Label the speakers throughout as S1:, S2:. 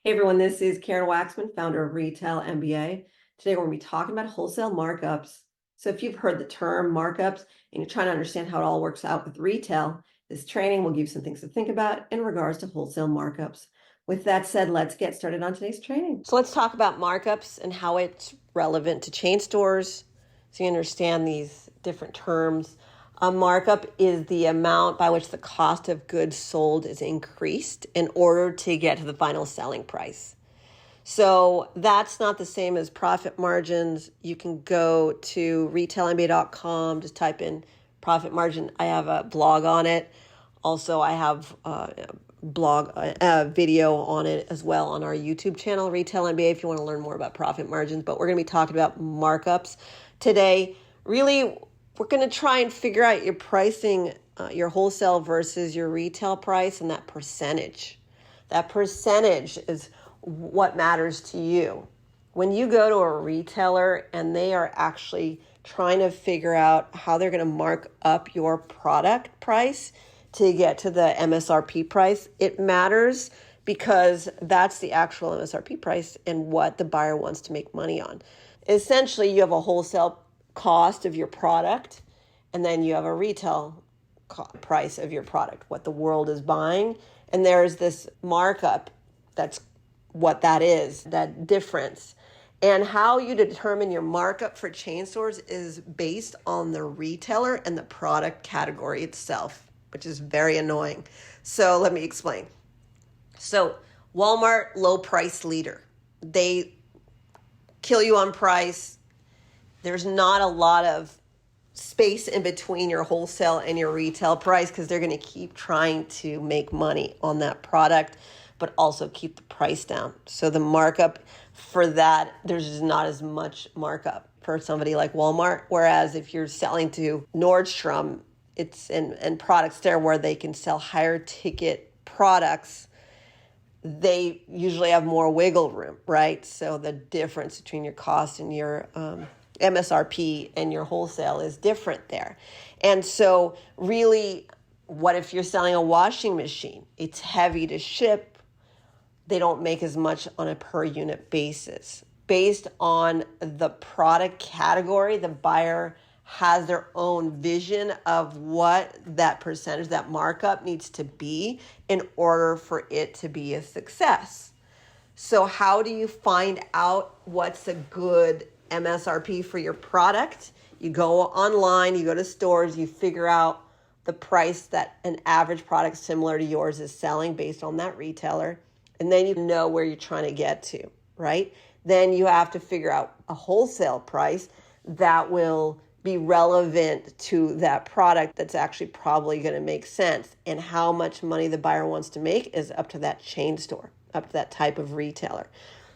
S1: Hey everyone, this is Karen Waksman, founder of Retail MBA. Today we're going to be talking about wholesale markups. So if you've heard the term markups and you're trying to understand how it all works out with retail, this training will give you some things to think about in regards to wholesale markups. With that said, let's get started on today's training. So let's talk about markups and how it's relevant to chain stores, so you understand these different terms. A markup is the amount by which the cost of goods sold is increased in order to get to the final selling price. So that's not the same as profit margins. You can go to retailmba.com, just type in profit margin. I have a blog on it. Also, I have a video on it as well on our YouTube channel, Retail MBA, if you want to learn more about profit margins. But we're going to be talking about markups today. Really, we're going to try and figure out your pricing, your wholesale versus your retail price, and that percentage. That percentage is what matters to you. When you go to a retailer and they are actually trying to figure out how they're going to mark up your product price to get to the MSRP price, it matters because that's the actual MSRP price and what the buyer wants to make money on. Essentially, you have a wholesale cost of your product, and then you have a retail price of your product, what the world is buying, and there's this markup. That's what that is, that difference. And how you determine your markup for chain stores is based on the retailer and the product category itself, which is very annoying. So let me explain. So Walmart, low price leader. They kill you on price. There's not a lot of space in between your wholesale and your retail price because they're going to keep trying to make money on that product, but also keep the price down. So the markup for that, there's just not as much markup for somebody like Walmart. Whereas if you're selling to Nordstrom, it's and products there where they can sell higher ticket products, they usually have more wiggle room, right? So the difference between your cost and your MSRP and your wholesale is different there. And so really, what if you're selling a washing machine? It's heavy to ship. They don't make as much on a per unit basis. Based on the product category, the buyer has their own vision of what that percentage, that markup needs to be in order for it to be a success. So how do you find out what's a good MSRP for your product? You go online, you go to stores, you figure out the price that an average product similar to yours is selling based on that retailer, and then you know where you're trying to get to, right? Then you have to figure out a wholesale price that will be relevant to that product that's actually probably going to make sense, and how much money the buyer wants to make is up to that chain store, up to that type of retailer.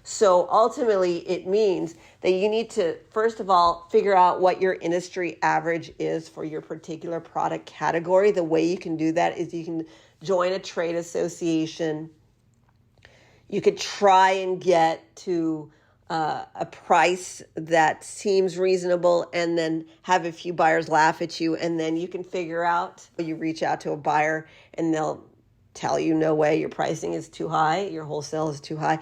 S1: So ultimately, it means that you need to, first of all, figure out what your industry average is for your particular product category. The way you can do that is you can join a trade association. You could try and get to a price that seems reasonable and then have a few buyers laugh at you. And then you can figure out, you reach out to a buyer and they'll tell you, no way, your pricing is too high, your wholesale is too high.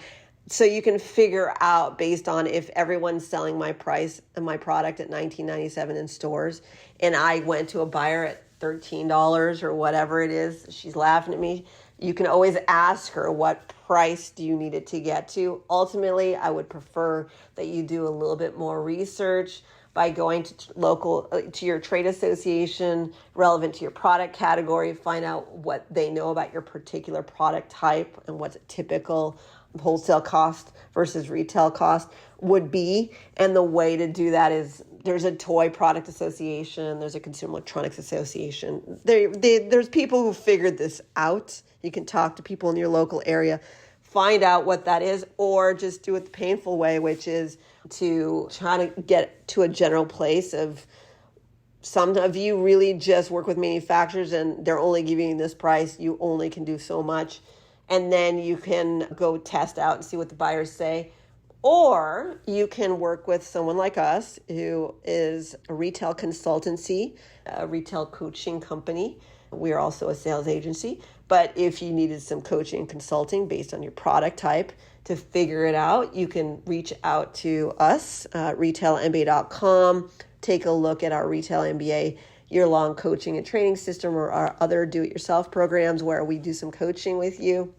S1: So you can figure out based on if everyone's selling my price and my product at $19.97 in stores, and I went to a buyer at $13 or whatever it is, she's laughing at me. You can always ask her, what price do you need it to get to? Ultimately, I would prefer that you do a little bit more research by going to your trade association relevant to your product category, find out what they know about your particular product type and what's a typical wholesale cost versus retail cost would be. And the way to do that is there's a toy product association, there's a consumer electronics association. There's people who figured this out. You can talk to people in your local area, find out what that is, or just do it the painful way, which is to try to get to a general place of some of you really just work with manufacturers and they're only giving you this price. You only can do so much. And then you can go test out and see what the buyers say. Or you can work with someone like us who is a retail consultancy, a retail coaching company. We are also a sales agency. But if you needed some coaching and consulting based on your product type, to figure it out, you can reach out to us, retailmba.com. Take a look at our Retail MBA year-long coaching and training system, or our other do-it-yourself programs where we do some coaching with you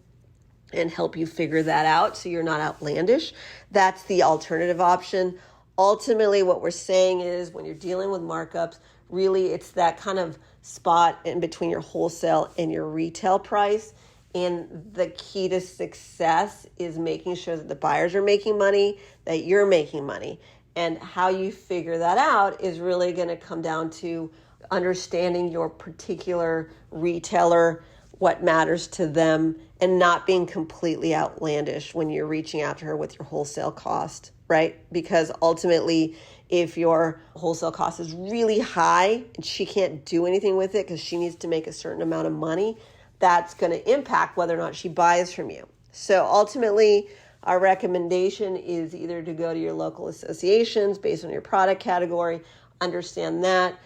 S1: and help you figure that out so you're not outlandish. That's the alternative option. Ultimately, what we're saying is when you're dealing with markups, really it's that kind of spot in between your wholesale and your retail price. And the key to success is making sure that the buyers are making money, that you're making money. And how you figure that out is really going to come down to understanding your particular retailer, what matters to them, and not being completely outlandish when you're reaching out to her with your wholesale cost, right? Because ultimately, if your wholesale cost is really high and she can't do anything with it because she needs to make a certain amount of money, that's going to impact whether or not she buys from you. So ultimately, our recommendation is either to go to your local associations based on your product category, understand that,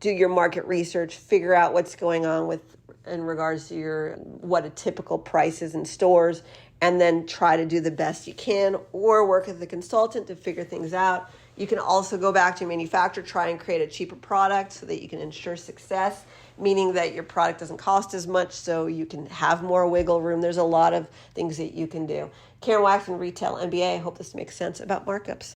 S1: do your market research, figure out what's going on with in regards to what a typical price is in stores, and then try to do the best you can, or work with a consultant to figure things out. You can also go back to your manufacturer, try and create a cheaper product so that you can ensure success, meaning that your product doesn't cost as much so you can have more wiggle room. There's a lot of things that you can do. Karen Waksman, Retail MBA. I hope this makes sense about markups.